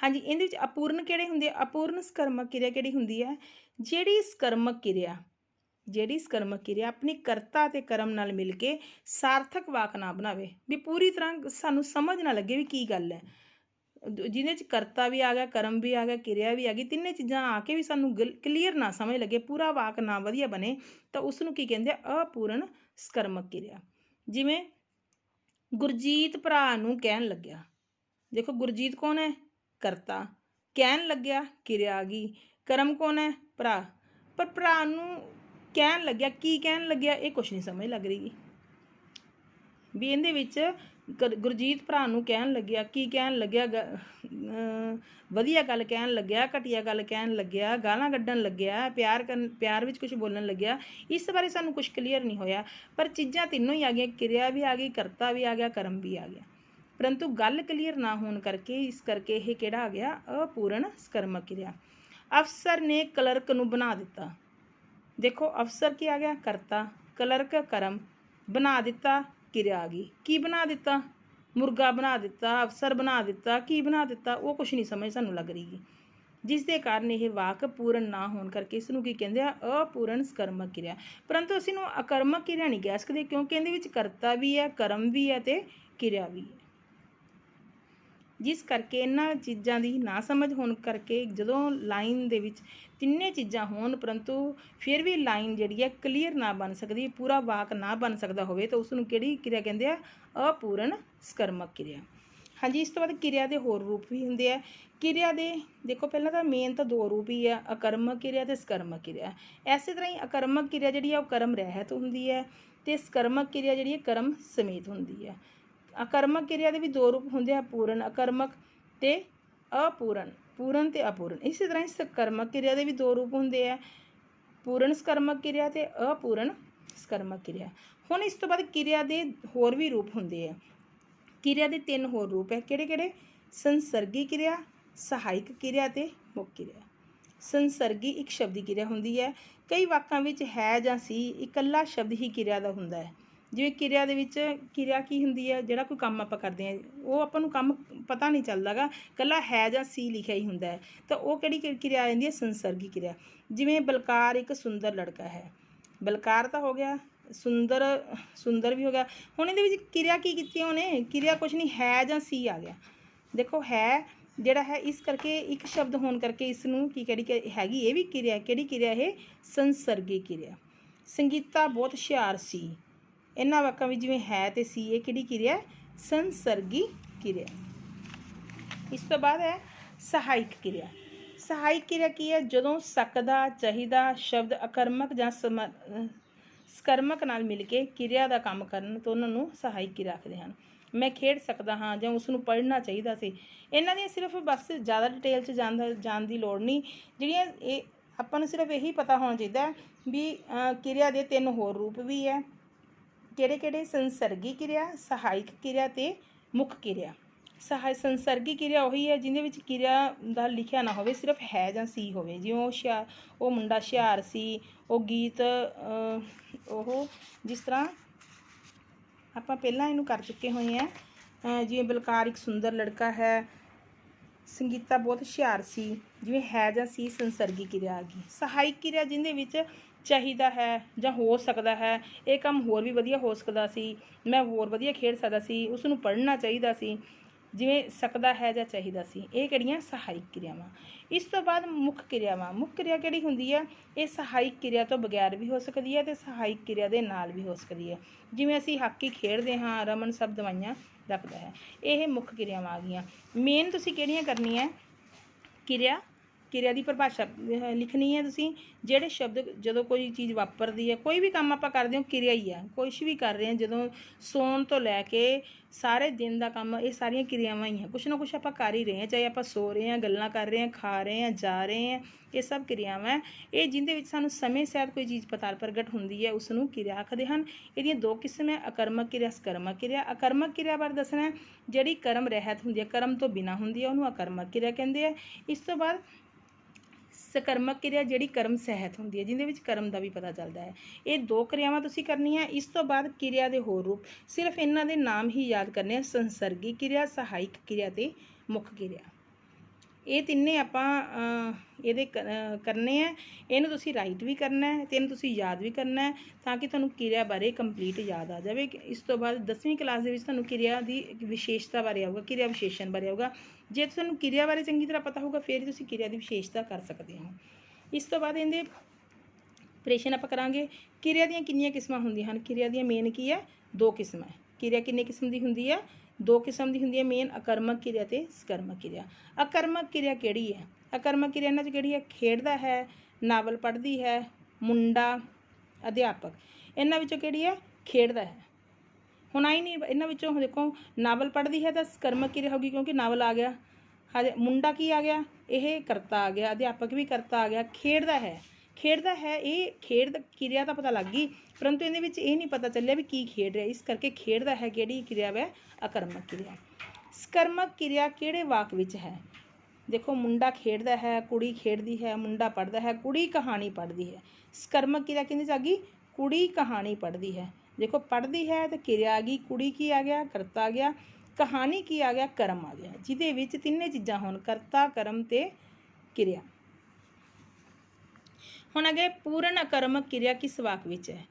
ਹਾਂਜੀ, ਇਹਦੇ ਵਿੱਚ ਅਪੂਰਨ ਕਿਹੜੇ ਹੁੰਦੇ ਆ? ਅਪੂਰਨ ਸਕਰਮਕ ਕਿਰਿਆ ਕਿਹੜੀ ਹੁੰਦੀ ਹੈ? ਜਿਹੜੀ ਸਕਰਮਕ ਕਿਰਿਆ ਆਪਣੀ ਕਰਤਾ ਅਤੇ ਕਰਮ ਨਾਲ ਮਿਲ ਕੇ ਸਾਰਥਕ ਵਾਕ ਨਾ ਬਣਾਵੇ। ਵੀ ਪੂਰੀ ਤਰ੍ਹਾਂ ਸਾਨੂੰ ਸਮਝ ਨਾ ਲੱਗੇ ਵੀ ਕੀ ਗੱਲ ਹੈ। ਜਿਹਦੇ 'ਚ ਕਰਤਾ ਵੀ ਆ ਗਿਆ, ਕਰਮ ਵੀ ਆ ਗਿਆ, ਕਿਰਿਆ ਵੀ ਆ ਗਈ, ਤਿੰਨੇ ਚੀਜ਼ਾਂ ਆ ਕੇ ਵੀ ਸਾਨੂੰ ਕਲੀਅਰ ਨਾ ਸਮਝ ਲੱਗੇ, ਪੂਰਾ ਵਾਕ ਨਾ ਵਧੀਆ ਬਣੇ, ਤਾਂ ਉਸ ਨੂੰ ਕੀ ਕਹਿੰਦੇ ਆ? ਅਪੂਰਨ ਸਕਰਮਕ ਕਿਰਿਆ। ਜਿਵੇਂ ਗੁਰਜੀਤ ਭਰਾ ਨੂੰ ਕਹਿਣ ਲੱਗਿਆ। ਦੇਖੋ ਗੁਰਜੀਤ ਕੌਣ ਹੈ? ਕਰਤਾ। ਕਹਿਣ ਲੱਗਿਆ ਕਿਰਿਆ ਆ ਗਈ। ਕਰਮ ਕੌਣ ਹੈ? ਭਰਾ। ਪਰ ਭਰਾ ਨੂੰ ਕਹਿਣ ਲੱਗਿਆ, ਕੀ ਕਹਿਣ ਲੱਗਿਆ? ਇਹ ਕੁਛ ਨਹੀਂ ਸਮਝ ਲੱਗ ਰਹੀ ਵੀ ਇਹਦੇ ਵਿੱਚ ਗੁਰਜੀਤ ਭਰਾ ਨੂੰ ਕਹਿਣ ਲੱਗਿਆ, ਕੀ ਕਹਿਣ ਲੱਗਿਆ? ਵਧੀਆ ਗੱਲ ਕਹਿਣ ਲੱਗਿਆ, ਘਟੀਆ ਗੱਲ ਕਹਿਣ ਲੱਗਿਆ, ਗਾਲਾਂ ਕੱਢਣ ਲੱਗਿਆ, ਪਿਆਰ ਵਿੱਚ ਕੁਛ ਬੋਲਣ ਲੱਗਿਆ। ਇਸ ਬਾਰੇ ਸਾਨੂੰ ਕੁਛ ਕਲੀਅਰ ਨਹੀਂ ਹੋਇਆ। ਪਰ ਚੀਜ਼ਾਂ ਤਿੰਨੋਂ ਹੀ ਆ ਗਈਆਂ, ਕਿਰਿਆ ਵੀ ਆ ਗਈ, ਕਰਤਾ ਵੀ ਆ ਗਿਆ, ਕਰਮ ਵੀ ਆ ਗਿਆ। ਪਰੰਤੂ ਗੱਲ ਕਲੀਅਰ ਨਾ ਹੋਣ ਕਰਕੇ ਇਸ ਕਰਕੇ ਇਹ ਕਿਹੜਾ ਆ ਗਿਆ? ਅਪੂਰਨ ਸਕਰਮਕ ਕਿਰਿਆ। ਅਫਸਰ ਨੇ ਕਲਰਕ ਨੂੰ ਬਣਾ ਦਿੱਤਾ। ਦੇਖੋ ਅਫਸਰ ਕੀ ਆ ਗਿਆ? ਕਰਤਾ। ਕਲਰਕ ਕਰਮ। ਬਣਾ ਦਿੱਤਾ ਕਿਰਿਆ ਆ ਗਈ। ਕੀ ਬਣਾ ਦਿੱਤਾ? ਮੁਰਗਾ ਬਣਾ ਦਿੱਤਾ, ਅਫਸਰ ਬਣਾ ਦਿੱਤਾ, ਕੀ ਬਣਾ ਦਿੱਤਾ? ਉਹ ਕੁਛ ਨਹੀਂ ਸਮਝ ਸਾਨੂੰ ਲੱਗ ਰਹੀ, ਜਿਸ ਦੇ ਕਾਰਨ ਇਹ ਵਾਕ ਪੂਰਨ ਨਾ ਹੋਣ ਕਰਕੇ ਇਸ ਨੂੰ ਕੀ ਕਹਿੰਦੇ ਆ? ਅਪੂਰਨ ਸਕਰਮਕ ਕਿਰਿਆ। ਪਰੰਤੂ ਅਸੀਂ ਇਹਨੂੰ ਅਕਰਮਕ ਕਿਰਿਆ ਨਹੀਂ ਕਹਿ ਸਕਦੇ, ਕਿਉਂਕਿ ਇਹਦੇ ਵਿੱਚ ਕਰਤਾ ਵੀ ਹੈ, ਕਰਮ ਵੀ ਹੈ ਤੇ ਕਿਰਿਆ ਵੀ ਹੈ। ਜਿਸ ਕਰਕੇ ਇਹਨਾਂ ਚੀਜ਼ਾਂ ਦੀ ਨਾ ਸਮਝ ਹੋਣ ਕਰਕੇ ਜਦੋਂ ਲਾਈਨ ਦੇ ਵਿੱਚ ਤਿੰਨੇ ਚੀਜ਼ਾਂ ਹੋਣ ਪਰੰਤੂ ਫਿਰ ਵੀ ਲਾਈਨ ਜਿਹੜੀ ਹੈ ਕਲੀਅਰ ਨਾ ਬਣ ਸਕਦੀ, ਪੂਰਾ ਵਾਕ ਨਾ ਬਣ ਸਕਦਾ ਹੋਵੇ, ਤਾਂ ਉਸ ਨੂੰ ਕਿਹੜੀ ਕਿਰਿਆ ਕਹਿੰਦੇ ਆ? ਅਪੂਰਨ ਸਕਰਮਕ ਕਿਰਿਆ। ਹਾਂਜੀ, ਇਸ ਤੋਂ ਬਾਅਦ ਕਿਰਿਆ ਦੇ ਹੋਰ ਰੂਪ ਵੀ ਹੁੰਦੇ ਆ। ਕਿਰਿਆ ਦੇ ਦੇਖੋ ਪਹਿਲਾਂ ਤਾਂ ਮੇਨ ਤਾਂ ਦੋ ਰੂਪ ਹੀ ਆ, ਅਕਰਮਕ ਕਿਰਿਆ ਤੇ ਸਕਰਮਕ ਕਿਰਿਆ। ਇਸੇ ਤਰ੍ਹਾਂ ਹੀ ਅਕਰਮਕ ਕਿਰਿਆ ਜਿਹੜੀ ਆ ਉਹ ਕਰਮ ਰਹਿਤ ਹੁੰਦੀ ਹੈ ਤੇ ਸਕਰਮਕ ਕਿਰਿਆ ਜਿਹੜੀ ਹੈ ਕਰਮ ਸਮੇਤ ਹੁੰਦੀ ਹੈ। ਅਕਰਮਕ ਕਿਰਿਆ ਦੇ ਵੀ ਦੋ ਰੂਪ ਹੁੰਦੇ ਆ, ਪੂਰਨ ਅਕਰਮਕ ਤੇ ਅਪੂਰਨ, ਪੂਰਨ ਤੇ ਅਪੂਰਨ। ਇਸੇ ਤਰ੍ਹਾਂ ਹੀ ਸਕਰਮਕ ਕਿਰਿਆ ਦੇ ਵੀ ਦੋ ਰੂਪ ਹੁੰਦੇ ਆ, ਪੂਰਨ ਸਕਰਮਕ ਕਿਰਿਆ ਤੇ ਅਪੂਰਨ ਸਕਰਮਕ ਕਿਰਿਆ। ਹੁਣ ਇਸ ਤੋਂ ਬਾਅਦ ਕਿਰਿਆ ਦੇ ਹੋਰ ਵੀ ਰੂਪ ਹੁੰਦੇ ਆ। ਕਿਰਿਆ ਦੇ ਤਿੰਨ ਹੋਰ ਰੂਪ ਹੈ। ਕਿਹੜੇ ਕਿਹੜੇ? ਸੰਸਰਗੀ ਕਿਰਿਆ, ਸਹਾਇਕ ਕਿਰਿਆ ਤੇ ਮੁੱਖ ਕਿਰਿਆ। ਸੰਸਰਗੀ ਇੱਕ ਸ਼ਬਦੀ ਕਿਰਿਆ ਹੁੰਦੀ ਹੈ। ਕਈ ਵਾਕਾਂ ਵਿੱਚ ਹੈ ਜਾਂ ਸੀ ਇਕੱਲਾ ਸ਼ਬਦ ਹੀ ਕਿਰਿਆ ਦਾ ਹੁੰਦਾ ਹੈ। ਜਿਵੇਂ ਕਿਰਿਆ ਦੇ ਵਿੱਚ ਕਿਰਿਆ ਕੀ ਹੁੰਦੀ ਹੈ? ਜਿਹੜਾ ਕੋਈ ਕੰਮ ਆਪਾਂ ਕਰਦੇ ਹਾਂ ਉਹ ਆਪਾਂ ਨੂੰ ਕੰਮ ਪਤਾ ਨਹੀਂ ਚੱਲਦਾ ਗਾ, ਇਕੱਲਾ ਹੈ ਜਾਂ ਸੀ ਲਿਖਿਆ ਹੀ ਹੁੰਦਾ ਹੈ, ਤਾਂ ਉਹ ਕਿਹੜੀ ਕਿਰਿਆ ਆ ਜਾਂਦੀ ਹੈ? ਸੰਸਰਗੀ ਕਿਰਿਆ। ਜਿਵੇਂ ਬਲਕਾਰ ਇੱਕ ਸੁੰਦਰ ਲੜਕਾ ਹੈ। ਬਲਕਾਰ ਤਾਂ ਹੋ ਗਿਆ, ਸੁੰਦਰ ਵੀ ਹੋ ਗਿਆ। ਹੁਣ ਇਹਦੇ ਵਿੱਚ ਕਿਰਿਆ ਕੀ ਕੀਤੀ ਉਹਨੇ? ਕਿਰਿਆ ਕੁਛ ਨਹੀਂ, ਹੈ ਜਾਂ ਸੀ ਆ ਗਿਆ। ਦੇਖੋ ਹੈ ਜਿਹੜਾ ਹੈ ਇਸ ਕਰਕੇ ਇੱਕ ਸ਼ਬਦ ਹੋਣ ਕਰਕੇ ਇਸ ਨੂੰ ਕਿਹੜੀ ਹੈਗੀ? ਇਹ ਵੀ ਕਿਰਿਆ। ਕਿਹੜੀ ਕਿਰਿਆ ਇਹ? ਸੰਸਰਗੀ ਕਿਰਿਆ। ਸੰਗੀਤਾ ਬਹੁਤ ਹੁਸ਼ਿਆਰ ਸੀ। ਇਹਨਾਂ ਵਾਕਾਂ ਵਿੱਚ ਜਿਵੇਂ ਹੈ ਤੇ ਸੀ, ਇਹ ਕਿਹੜੀ ਕਿਰਿਆ? ਸੰਸਰਗੀ ਕਿਰਿਆ। ਇਸ ਤੋਂ ਬਾਅਦ ਹੈ ਸਹਾਇਕ ਕਿਰਿਆ। ਸਹਾਇਕ ਕਿਰਿਆ ਕੀ ਹੈ? ਜਦੋਂ ਸਕਦਾ, ਚਾਹੀਦਾ ਸ਼ਬਦ ਅਕਰਮਕ ਜਾਂ ਸਕਰਮਕ ਨਾਲ ਮਿਲ ਕੇ ਕਿਰਿਆ ਦਾ ਕੰਮ ਕਰਨ ਤੋਂ ਉਹਨਾਂ ਨੂੰ ਸਹਾਇਕ ਕਿਰਿਆ ਆਖਦੇ ਹਨ। ਮੈਂ ਖੇਡ ਸਕਦਾ ਹਾਂ ਜਾਂ ਉਸ ਨੂੰ ਪੜ੍ਹਨਾ ਚਾਹੀਦਾ ਸੀ। ਇਹਨਾਂ ਦੀਆਂ ਸਿਰਫ ਬਸ ਜ਼ਿਆਦਾ ਡਿਟੇਲ 'ਚ ਜਾਣ ਦੀ ਲੋੜ ਨਹੀਂ। ਜਿਹੜੀਆਂ ਇਹ ਆਪਾਂ ਨੂੰ ਸਿਰਫ ਇਹੀ ਪਤਾ ਹੋਣਾ ਚਾਹੀਦਾ ਵੀ ਕਿਰਿਆ ਦੇ ਤਿੰਨ ਹੋਰ ਰੂਪ ਵੀ ਹੈ। ਕਿਹੜੇ ਕਿਹੜੇ? ਸੰਸਰਗੀ ਕਿਰਿਆ, ਸਹਾਇਕ ਕਿਰਿਆ ਤੇ ਮੁੱਖ ਕਿਰਿਆ। ਸੰਸਰਗੀ ਕਿਰਿਆ ਉਹੀ ਹੈ ਜਿਹਦੇ ਵਿੱਚ ਕਿਰਿਆ ਦਾ ਲਿਖਿਆ ਨਾ ਹੋਵੇ, ਸਿਰਫ ਹੈ ਜਾਂ ਸੀ ਹੋਵੇ। ਜਿਵੇਂ ਉਹ ਮੁੰਡਾ ਹੁਸ਼ਿਆਰ ਸੀ, ਉਹ ਗੀਤ ਉਹ ਜਿਸ ਤਰ੍ਹਾਂ ਆਪਾਂ ਪਹਿਲਾਂ ਇਹਨੂੰ ਕਰ ਚੁੱਕੇ ਹੋਏ ਹਾਂ। ਜਿਵੇਂ ਬਲਕਾਰ ਇੱਕ ਸੁੰਦਰ ਲੜਕਾ ਹੈ, ਸੰਗੀਤਾ ਬਹੁਤ ਹੁਸ਼ਿਆਰ ਸੀ। ਜਿਵੇਂ ਹੈ ਜਾਂ ਸੀ ਸੰਸਰਗੀ ਕਿਰਿਆ ਆ ਗਈ। ਸਹਾਇਕ ਕਿਰਿਆ ਜਿਹਦੇ ਵਿੱਚ ਚਾਹੀਦਾ ਹੈ ਜਾਂ ਹੋ ਸਕਦਾ ਹੈ, ਇਹ ਕੰਮ ਹੋਰ ਵੀ ਵਧੀਆ ਹੋ ਸਕਦਾ ਸੀ, ਮੈਂ ਹੋਰ ਵਧੀਆ ਖੇਡ ਸਕਦਾ ਸੀ, ਉਸ ਨੂੰ ਪੜ੍ਹਨਾ ਚਾਹੀਦਾ ਸੀ। ਜਿਵੇਂ ਸਕਦਾ ਹੈ ਜਾਂ ਚਾਹੀਦਾ ਸੀ, ਇਹ ਕਿਹੜੀਆਂ ਸਹਾਇਕ ਕਿਰਿਆਵਾਂ। ਇਸ ਤੋਂ ਬਾਅਦ ਮੁੱਖ ਕਿਰਿਆਵਾਂ। ਮੁੱਖ ਕਿਰਿਆ ਕਿਹੜੀ ਹੁੰਦੀ ਹੈ? ਇਹ ਸਹਾਇਕ ਕਿਰਿਆ ਤੋਂ ਬਗੈਰ ਵੀ ਹੋ ਸਕਦੀ ਹੈ ਅਤੇ ਸਹਾਇਕ ਕਿਰਿਆ ਦੇ ਨਾਲ ਵੀ ਹੋ ਸਕਦੀ ਹੈ। ਜਿਵੇਂ ਅਸੀਂ ਹਾਕੀ ਖੇਡਦੇ ਹਾਂ, ਰਮਨ ਸਭ ਦਵਾਈਆਂ ਰੱਖਦਾ ਹੈ, ਇਹ ਮੁੱਖ ਕਿਰਿਆਵਾਂ ਆ ਗਈਆਂ। ਮੇਨ ਤੁਸੀਂ ਕਿਹੜੀਆਂ ਕਰਨੀਆਂ? ਕਿਰਿਆ ਦੀ ਪਰਿਭਾਸ਼ਾ ਲਿਖਣੀ ਹੈ ਤੁਸੀਂ। ਜਿਹੜੇ ਸ਼ਬਦ ਜਦੋਂ ਕੋਈ ਚੀਜ਼ ਵਾਪਰਦੀ ਹੈ, ਕੋਈ ਵੀ ਕੰਮ ਆਪਾਂ ਕਰਦੇ ਹਾਂ ਕਿਰਿਆ ਹੀ ਆ। ਕੁਛ ਵੀ ਕਰ ਰਹੇ ਹਾਂ, ਜਦੋਂ ਸੌਣ ਤੋਂ ਲੈ ਕੇ ਸਾਰੇ ਦਿਨ ਦਾ ਕੰਮ, ਇਹ ਸਾਰੀਆਂ ਕਿਰਿਆਵਾਂ ਹੀ ਆ। ਕੁਛ ਨਾ ਕੁਛ ਆਪਾਂ ਕਰ ਹੀ ਰਹੇ ਹਾਂ, ਚਾਹੇ ਆਪਾਂ ਸੋ ਰਹੇ ਹਾਂ, ਗੱਲਾਂ ਕਰ ਰਹੇ ਹਾਂ, ਖਾ ਰਹੇ ਹਾਂ, ਜਾ ਰਹੇ ਹਾਂ, ਇਹ ਸਭ ਕਿਰਿਆਵਾਂ ਹੈ। ਇਹ ਜਿਹਦੇ ਵਿੱਚ ਸਾਨੂੰ ਸਮੇਂ ਸਿਰ ਕੋਈ ਚੀਜ਼ ਪ੍ਰਗਟ ਹੁੰਦੀ ਹੈ, ਉਸ ਨੂੰ ਕਿਰਿਆ ਆਖਦੇ ਹਨ। ਇਹਦੀਆਂ ਦੋ ਕਿਸਮ ਹੈ, ਆਕਰਮਕ ਕਿਰਿਆ, ਸਕਰਮਕ ਕਿਰਿਆ। ਆਕਰਮਕ ਕਿਰਿਆ ਬਾਰੇ ਦੱਸਣਾ, ਜਿਹੜੀ ਕਰਮ ਰਹਿਤ ਹੁੰਦੀ ਹੈ, ਕਰਮ ਤੋਂ ਬਿਨਾਂ ਹੁੰਦੀ ਹੈ, ਉਹਨੂੰ ਆਕਰਮਕ ਕਿਰਿਆ ਕਹਿੰਦੇ ਆ। ਇਸ ਤੋਂ ਬਾਅਦ ਸਕਰਮਕ ਕਿਰਿਆ, ਜਿਹੜੀ ਕਰਮ ਸਹਿਤ ਹੁੰਦੀ ਹੈ, ਜਿਹਦੇ ਵਿੱਚ ਕਰਮ ਦਾ ਵੀ ਪਤਾ ਚੱਲਦਾ ਹੈ। ਇਹ ਦੋ ਕਿਰਿਆਵਾਂ ਤੁਸੀਂ ਕਰਨੀਆਂ। ਇਸ ਤੋਂ ਬਾਅਦ ਕਿਰਿਆ ਦੇ ਹੋਰ ਰੂਪ, ਸਿਰਫ ਇਹਨਾਂ ਦੇ ਨਾਮ ਹੀ ਯਾਦ ਕਰਨੇ ਆ। ਸੰਸਰਗੀ ਕਿਰਿਆ, ਸਹਾਇਕ ਕਿਰਿਆ ਤੇ ਮੁੱਖ ਕਿਰਿਆ। ਇਹ ਤਿੰਨੇ ਆਪਾਂ ਇਹਦੇ ਕਰਨੇ ਆ। ਇਹਨੂੰ ਤੁਸੀਂ ਰਾਈਟ ਵੀ ਕਰਨਾ ਹੈ ਅਤੇ ਇਹਨੂੰ ਤੁਸੀਂ ਯਾਦ ਵੀ ਕਰਨਾ ਹੈ, ਤਾਂ ਕਿ ਤੁਹਾਨੂੰ ਕਿਰਿਆ ਬਾਰੇ ਕੰਪਲੀਟ ਯਾਦ ਆ ਜਾਵੇ। ਇਸ ਤੋਂ ਬਾਅਦ 10ਵੀਂ ਕਲਾਸ ਦੇ ਵਿੱਚ ਤੁਹਾਨੂੰ ਕਿਰਿਆ ਦੀ ਵਿਸ਼ੇਸ਼ਤਾ ਬਾਰੇ ਆਊਗਾ, ਕਿਰਿਆ ਵਿਸ਼ੇਸ਼ਣ ਬਾਰੇ ਆਊਗਾ। ਜੇ ਤੁਹਾਨੂੰ ਕਿਰਿਆ ਬਾਰੇ ਚੰਗੀ ਤਰ੍ਹਾਂ ਪਤਾ ਹੋਊਗਾ, ਫਿਰ ਤੁਸੀਂ ਕਿਰਿਆ ਦੀ ਵਿਸ਼ੇਸ਼ਤਾ ਕਰ ਸਕਦੇ ਹੋ। ਇਸ ਤੋਂ ਬਾਅਦ ਇਹਦੇ ਪ੍ਰਸ਼ਨ ਆਪਾਂ ਕਰਾਂਗੇ। ਕਿਰਿਆ ਦੀਆਂ ਕਿੰਨੀਆਂ ਕਿਸਮਾਂ ਹੁੰਦੀਆਂ ਹਨ? ਕਿਰਿਆ ਦੀਆਂ ਮੇਨ ਕੀ ਹੈ? ਦੋ ਕਿਸਮਾਂ। ਕਿਰਿਆ ਕਿੰਨੇ ਕਿਸਮ ਦੀ ਹੁੰਦੀ ਹੈ? ਦੋ ਕਿਸਮ ਦੀ ਹੁੰਦੀ ਹੈ ਮੇਨ, ਆਕਰਮਕ ਕਿਰਿਆ ਤੇ ਸਕਰਮਕ ਕਿਰਿਆ। ਆਕਰਮਕ ਕਿਰਿਆ ਕਿਹੜੀ ਹੈ? ਆਕਰਮਕ ਕਿਰਿਆ ਇਹਨਾਂ 'ਚ ਕਿਹੜੀ ਹੈ? ਖੇਡਦਾ ਹੈ, ਨਾਵਲ ਪੜ੍ਹਦੀ ਹੈ, ਮੁੰਡਾ, ਅਧਿਆਪਕ। ਇਹਨਾਂ ਵਿੱਚੋਂ ਕਿਹੜੀ ਹੈ? ਖੇਡਦਾ ਹੈ। ਹੁਣ ਆਈ ਨਹੀਂ ਇਹਨਾਂ ਵਿੱਚੋਂ, ਦੇਖੋ ਨਾਵਲ ਪੜ੍ਹਦੀ ਹੈ ਤਾਂ ਸਕਰਮਕ ਕਿਰਿਆ ਹੋਗੀ, ਕਿਉਂਕਿ ਨਾਵਲ ਆ ਗਿਆ। ਹਜੇ ਮੁੰਡਾ ਕੀ ਆ ਗਿਆ? ਇਹ ਕਰਤਾ ਆ ਗਿਆ। ਅਧਿਆਪਕ ਵੀ ਕਰਤਾ ਆ ਗਿਆ। ਖੇਡਦਾ ਹੈ, ਇਹ ਖੇਡ ਕਿਰਿਆ ਤਾਂ ਪਤਾ ਲੱਗ ਗਈ, ਪਰੰਤੂ ਇਹਦੇ ਵਿੱਚ ਇਹ ਨਹੀਂ ਪਤਾ ਚੱਲਿਆ ਵੀ ਕੀ ਖੇਡ ਰਿਹਾ, ਇਸ ਕਰਕੇ ਖੇਡਦਾ ਹੈ ਕਿਹੜੀ ਕਿਰਿਆ ਹੈ? ਆਕਰਮਕ ਕਿਰਿਆ। ਸਕਰਮਕ ਕਿਰਿਆ ਕਿਹੜੇ ਵਾਕ ਵਿੱਚ ਹੈ? ਦੇਖੋ ਮੁੰਡਾ ਖੇਡਦਾ ਹੈ, ਕੁੜੀ ਖੇਡਦੀ ਹੈ, ਮੁੰਡਾ ਪੜ੍ਹਦਾ ਹੈ, ਕੁੜੀ ਕਹਾਣੀ ਪੜ੍ਹਦੀ ਹੈ। ਸਕਰਮਕ ਕਿਰਿਆ ਕਿਹਦੇ 'ਚ ਆ ਗਈ? ਕੁੜੀ ਕਹਾਣੀ ਪੜ੍ਹਦੀ ਹੈ। ਦੇਖੋ ਪੜ੍ਹਦੀ ਹੈ ਤਾਂ ਕਿਰਿਆ ਆ ਗਈ, ਕੁੜੀ ਕੀ ਆ ਗਿਆ? ਕਰਤਾ ਆ ਗਿਆ। ਕਹਾਣੀ ਕੀ ਆ ਗਿਆ? ਕਰਮ ਆ ਗਿਆ। ਜਿਹਦੇ ਵਿੱਚ ਤਿੰਨੇ ਚੀਜ਼ਾਂ ਹੋਣ, ਕਰਤਾ, ਕਰਮ ਤੇ ਕਿਰਿਆ। ਹੁਣ ਅੱਗੇ ਪੂਰਨ ਆਕਰਮਕ ਕਿਰਿਆ ਕਿਸ ਵਾਕ ਵਿੱਚ ਹੈ?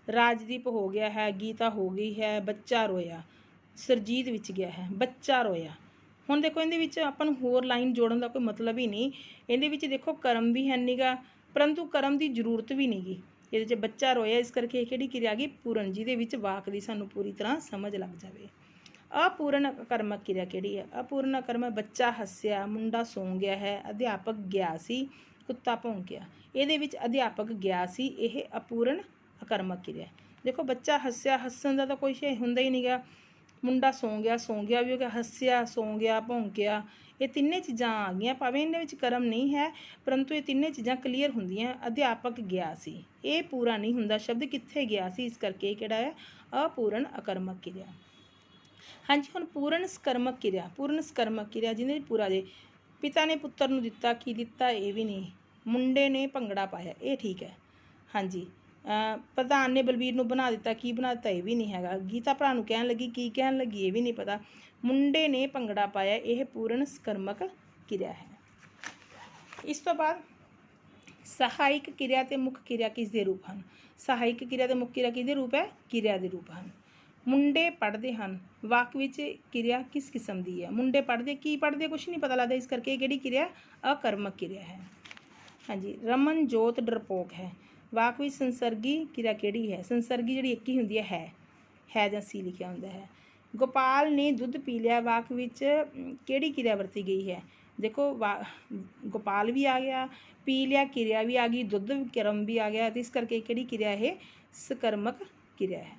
ਰਾਜਦੀਪ ਹੋ ਗਿਆ ਹੈ, ਗੀਤਾ ਹੋ ਗਈ ਹੈ, ਬੱਚਾ ਰੋਇਆ। ਸਰਜੀਤ ਵਿੱਚ ਗਿਆ ਹੈ, ਬੱਚਾ ਰੋਇਆ। ਹੁਣ ਦੇਖੋ ਇਹਦੇ ਵਿੱਚ ਆਪਾਂ ਨੂੰ ਹੋਰ ਲਾਈਨ ਜੋੜਨ ਦਾ ਕੋਈ ਮਤਲਬ ਹੀ ਨਹੀਂ। ਇਹਦੇ ਵਿੱਚ ਦੇਖੋ ਕਰਮ ਵੀ ਹੈ ਨੀ ਗਾ, ਪਰੰਤੂ ਕਰਮ ਦੀ ਜ਼ਰੂਰਤ ਵੀ ਨਹੀਂ ਗੀ। ਇਹਦੇ 'ਚ ਬੱਚਾ ਰੋਇਆ, ਇਸ ਕਰਕੇ ਇਹ ਕਿਹੜੀ ਕਿਰਿਆ ਆ ਗਈ? ਪੂਰਨ, ਜਿਹਦੇ ਵਿੱਚ ਵਾਕ ਦੀ ਸਾਨੂੰ ਪੂਰੀ ਤਰ੍ਹਾਂ ਸਮਝ ਲੱਗ ਜਾਵੇ। ਅਪੂਰਨ ਆਕਰਮਕ ਕਿਰਿਆ ਕਿਹੜੀ ਹੈ? ਅਪੂਰਨ ਆਕਰਮਕ, ਬੱਚਾ ਹੱਸਿਆ, ਮੁੰਡਾ ਸੌਂ ਗਿਆ ਹੈ, ਅਧਿਆਪਕ ਗਿਆ ਸੀ, ਕੁੱਤਾ ਭੌਂਕਿਆ। ਇਹਦੇ ਵਿੱਚ ਅਧਿਆਪਕ ਗਿਆ ਸੀ, ਇਹ ਅਪੂਰਨ ਆਕਰਮਕ ਕਿਰਿਆ। ਦੇਖੋ ਬੱਚਾ ਹੱਸਿਆ, ਹੱਸਣ ਦਾ ਤਾਂ ਕੋਈ ਸ਼ੈ ਹੁੰਦਾ ਹੀ ਨਹੀਂ ਗਾ। ਮੁੰਡਾ ਸੌਂ ਗਿਆ ਵੀ ਹੋ ਗਿਆ, ਹੱਸਿਆ, ਸੌਂ ਗਿਆ, ਭੌਂਕਿਆ। ਇਹ ਤਿੰਨੇ ਚੀਜ਼ਾਂ ਆ ਗਈਆਂ, ਭਾਵੇਂ ਇਹਨਾਂ ਵਿੱਚ ਕਰਮ ਨਹੀਂ ਹੈ, ਪਰੰਤੂ ਇਹ ਤਿੰਨੇ ਚੀਜ਼ਾਂ ਕਲੀਅਰ ਹੁੰਦੀਆਂ। ਅਧਿਆਪਕ ਗਿਆ ਸੀ, ਇਹ ਪੂਰਾ ਨਹੀਂ ਹੁੰਦਾ ਸ਼ਬਦ, ਕਿੱਥੇ ਗਿਆ ਸੀ, ਇਸ ਕਰਕੇ ਇਹ ਕਿਹੜਾ ਹੈ? ਅਪੂਰਨ ਆਕਰਮਕ ਕਿਰਿਆ। ਹਾਂਜੀ, ਹੁਣ ਪੂਰਨ ਸਕਰਮਕ ਕਿਰਿਆ। ਪੂਰਨ ਸਕਰਮਕ ਕਿਰਿਆ ਜਿਹਦੇ ਵਿੱਚ ਪੂਰਾ ਜੇ। ਪਿਤਾ ਨੇ ਪੁੱਤਰ ਨੂੰ ਦਿੱਤਾ, ਕੀ ਦਿੱਤਾ? ਇਹ ਵੀ ਨਹੀਂ। ਮੁੰਡੇ ਨੇ ਭੰਗੜਾ ਪਾਇਆ, ਇਹ ਠੀਕ ਹੈ। ਹਾਂਜੀ, ਪ੍ਰਧਾਨ ਨੇ ਬਲਬੀਰ ਨੂੰ ਬਣਾ ਦਿੱਤਾ, ਕੀ ਬਣਾ ਦਿੱਤਾ? ਇਹ ਵੀ ਨਹੀਂ ਹੈਗਾ। ਗੀਤਾ ਭਰਾ ਨੂੰ ਕਹਿਣ ਲੱਗੀ, ਕੀ ਕਹਿਣ ਲੱਗੀ? ਇਹ ਵੀ ਨਹੀਂ ਪਤਾ। ਮੁੰਡੇ ਨੇ ਭੰਗੜਾ ਪਾਇਆ, ਇਹ ਪੂਰਨ ਸਕਰਮਕ ਕਿਰਿਆ ਹੈ। ਇਸ ਤੋਂ ਬਾਅਦ ਸਹਾਇਕ ਕਿਰਿਆ ਤੇ ਮੁੱਖ ਕਿਰਿਆ ਕਿਸ ਦੇ ਰੂਪ ਹਨ? ਸਹਾਇਕ ਕਿਰਿਆ ਤੇ ਮੁੱਖ ਕਿਰਿਆ ਕਿਹਦੇ ਰੂਪ ਹੈ? ਕਿਰਿਆ ਦੇ ਰੂਪ ਹਨ। ਮੁੰਡੇ ਪੜ੍ਹਦੇ ਹਨ, ਵਾਕ ਵਿੱਚ ਕਿਰਿਆ ਕਿਸ ਕਿਸਮ ਦੀ ਹੈ? ਮੁੰਡੇ ਪੜ੍ਹਦੇ, ਕੀ ਪੜ੍ਹਦੇ? ਕੁਛ ਨਹੀਂ ਪਤਾ ਲੱਗਦਾ, ਇਸ ਕਰਕੇ ਇਹ ਕਿਹੜੀ ਕਿਰਿਆ? ਆਕਰਮਕ ਕਿਰਿਆ ਹੈ। ਹਾਂਜੀ, ਰਮਨ ਜੋਤ ਡਰਪੋਕ ਹੈ, ਵਾਕ ਵਿੱਚ ਸੰਸਰਗੀ ਕਿਰਿਆ ਕਿਹੜੀ ਹੈ? ਸੰਸਰਗੀ ਜਿਹੜੀ ਇੱਕ ਹੀ ਹੁੰਦੀ ਹੈ ਜਾਂ ਸੀ ਲਿਖਿਆ ਹੁੰਦਾ ਹੈ। ਗੋਪਾਲ ਨੇ ਦੁੱਧ ਪੀ ਲਿਆ, ਵਾਕ ਵਿੱਚ ਕਿਹੜੀ ਕਿਰਿਆ ਵਰਤੀ ਗਈ ਹੈ? ਦੇਖੋ ਗੋਪਾਲ ਵੀ ਆ ਗਿਆ, ਪੀ ਲਿਆ ਕਿਰਿਆ ਵੀ ਆ ਗਈ, ਦੁੱਧ ਕਰਮ ਵੀ ਆ ਗਿਆ, ਅਤੇ ਇਸ ਕਰਕੇ ਕਿਹੜੀ ਕਿਰਿਆ? ਇਹ ਸਕਰਮਕ ਕਿਰਿਆ ਹੈ।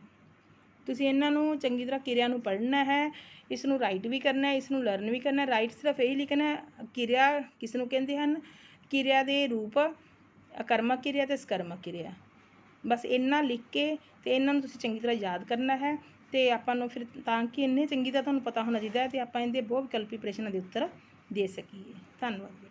ਤੁਸੀਂ ਇਹਨਾਂ ਨੂੰ ਚੰਗੀ ਤਰ੍ਹਾਂ ਕਿਰਿਆ ਨੂੰ ਪੜ੍ਹਨਾ ਹੈ, ਇਸ ਨੂੰ ਰਾਈਟ ਵੀ ਕਰਨਾ ਹੈ, ਇਸ ਨੂੰ ਲਰਨ ਵੀ ਕਰਨਾ ਹੈ। ਰਾਈਟ ਸਿਰਫ ਇਹੀ ਲਿਖਣਾ ਕਿਰਿਆ ਕਿਸ ਨੂੰ ਕਹਿੰਦੇ ਹਨ? ਕਿਰਿਆ ਦੇ ਰੂਪ ਆਕਰਮਕ ਕਿਰਿਆ ਤੇ ਸਕਰਮਕ ਕਿਰਿਆ। ਬਸ ਇੰਨਾ ਲਿਖ ਕੇ ਅਤੇ ਇਹਨਾਂ ਨੂੰ ਤੁਸੀਂ ਚੰਗੀ ਤਰ੍ਹਾਂ ਯਾਦ ਕਰਨਾ ਹੈ, ਅਤੇ ਆਪਾਂ ਨੂੰ ਫਿਰ ਤਾਂ ਕਿ ਇੰਨੇ ਚੰਗੀ ਤਰ੍ਹਾਂ ਤੁਹਾਨੂੰ ਪਤਾ ਹੋਣਾ ਚਾਹੀਦਾ ਹੈ, ਅਤੇ ਆਪਾਂ ਇਹਦੇ ਬਹੁਤ ਵਿਕਲਪੀ ਪ੍ਰਸ਼ਨਾਂ ਦੇ ਉੱਤਰ ਦੇ ਸਕੀਏ। ਧੰਨਵਾਦ।